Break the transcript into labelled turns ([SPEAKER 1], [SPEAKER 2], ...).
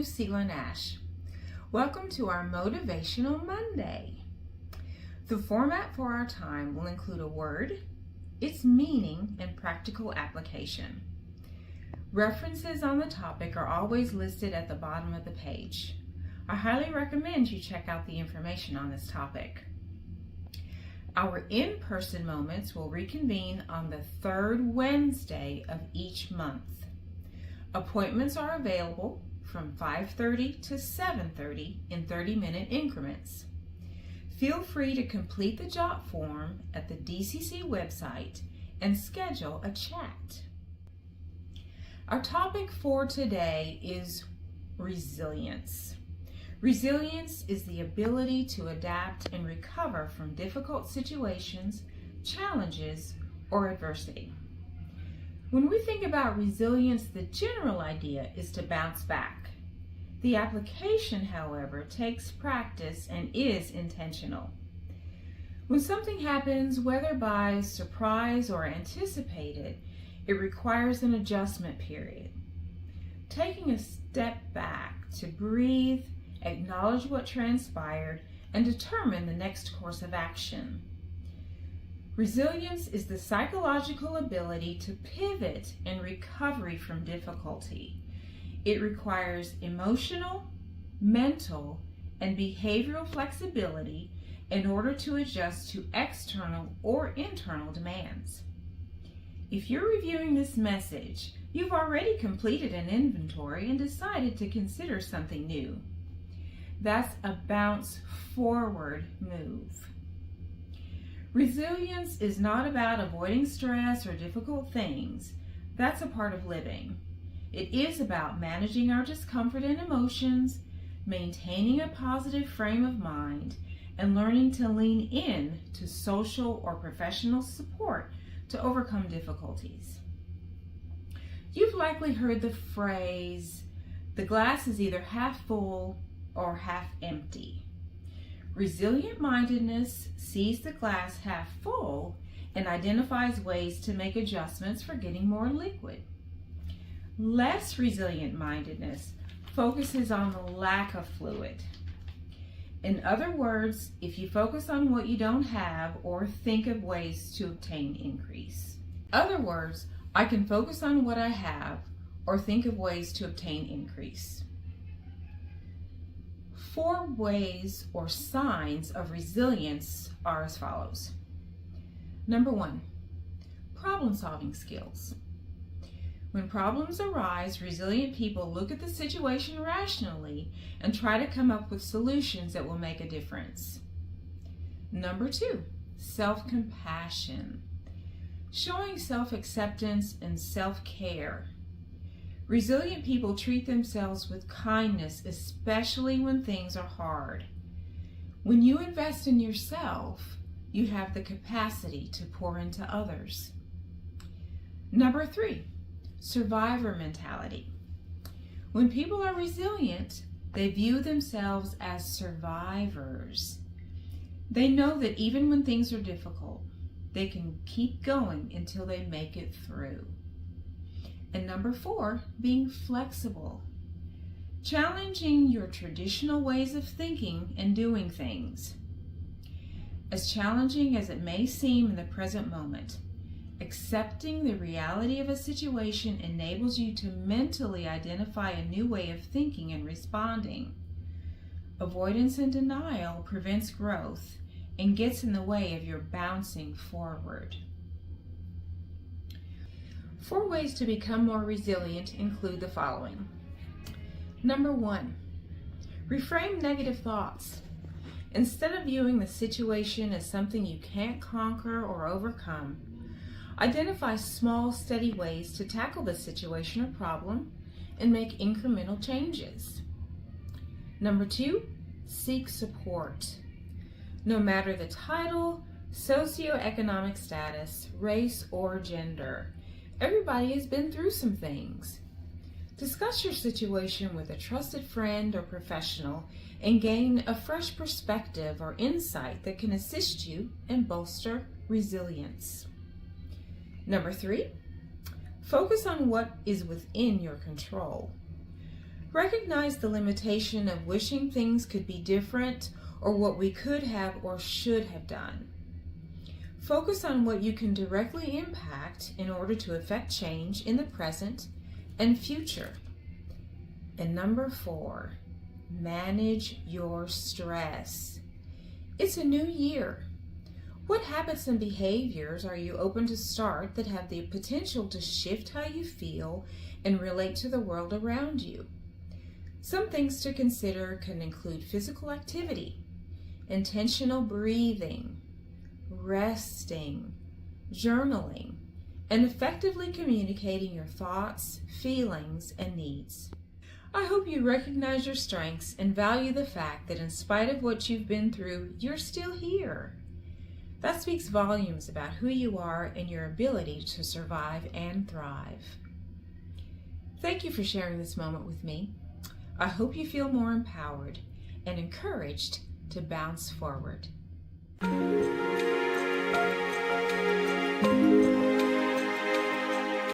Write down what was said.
[SPEAKER 1] Lucila Nash. Welcome to our Motivational Monday. The format for our time will include a word, its meaning, and practical application. References on the topic are always listed at the bottom of the page. I highly recommend you check out the information on this topic. Our in-person moments will reconvene on the third Wednesday of each month. Appointments are available from 5:30 to 7:30 in 30-minute increments. Feel free to complete the jot form at the DCC website and schedule a chat. Our topic for today is resilience. Resilience is the ability to adapt and recover from difficult situations, challenges, or adversity. When we think about resilience, the general idea is to bounce back. The application, however, takes practice and is intentional. When something happens, whether by surprise or anticipated, it requires an adjustment period. Taking a step back to breathe, acknowledge what transpired, and determine the next course of action. Resilience is the psychological ability to pivot and recovery from difficulty. It requires emotional, mental, and behavioral flexibility in order to adjust to external or internal demands. If you're reviewing this message, you've already completed an inventory and decided to consider something new. That's a bounce forward move. Resilience is not about avoiding stress or difficult things. That's a part of living. It is about managing our discomfort and emotions, maintaining a positive frame of mind, and learning to lean in to social or professional support to overcome difficulties. You've likely heard the phrase, the glass is either half full or half empty. Resilient mindedness sees the glass half full and identifies ways to make adjustments for getting more liquid. Less resilient mindedness focuses on the lack of fluid. In other words, if you focus on what you don't have or think of ways to obtain increase. Other words, I can focus on what I have or think of ways to obtain increase. 4 ways or signs of resilience are as follows. Number 1, problem-solving skills. When problems arise, resilient people look at the situation rationally and try to come up with solutions that will make a difference. Number 2, self-compassion. Showing self-acceptance and self-care. Resilient people treat themselves with kindness, especially when things are hard. When you invest in yourself, you have the capacity to pour into others. Number 3, survivor mentality. When people are resilient, they view themselves as survivors. They know that even when things are difficult, they can keep going until they make it through. And number 4, being flexible. Challenging your traditional ways of thinking and doing things. As challenging as it may seem in the present moment, accepting the reality of a situation enables you to mentally identify a new way of thinking and responding. Avoidance and denial prevents growth and gets in the way of your bouncing forward. 4 ways to become more resilient include the following. Number 1, reframe negative thoughts. Instead of viewing the situation as something you can't conquer or overcome, identify small, steady ways to tackle the situation or problem and make incremental changes. Number 2, seek support. No matter the title, socioeconomic status, race, or gender, everybody has been through some things. Discuss your situation with a trusted friend or professional and gain a fresh perspective or insight that can assist you and bolster resilience. Number 3, focus on what is within your control. Recognize the limitation of wishing things could be different or what we could have or should have done. Focus on what you can directly impact in order to affect change in the present and future. And number 4, manage your stress. It's a new year. What habits and behaviors are you open to start that have the potential to shift how you feel and relate to the world around you? Some things to consider can include physical activity, intentional breathing, resting, journaling, and effectively communicating your thoughts, feelings, and needs. I hope you recognize your strengths and value the fact that in spite of what you've been through, you're still here. That speaks volumes about who you are and your ability to survive and thrive. Thank you for sharing this moment with me. I hope you feel more empowered and encouraged to bounce forward.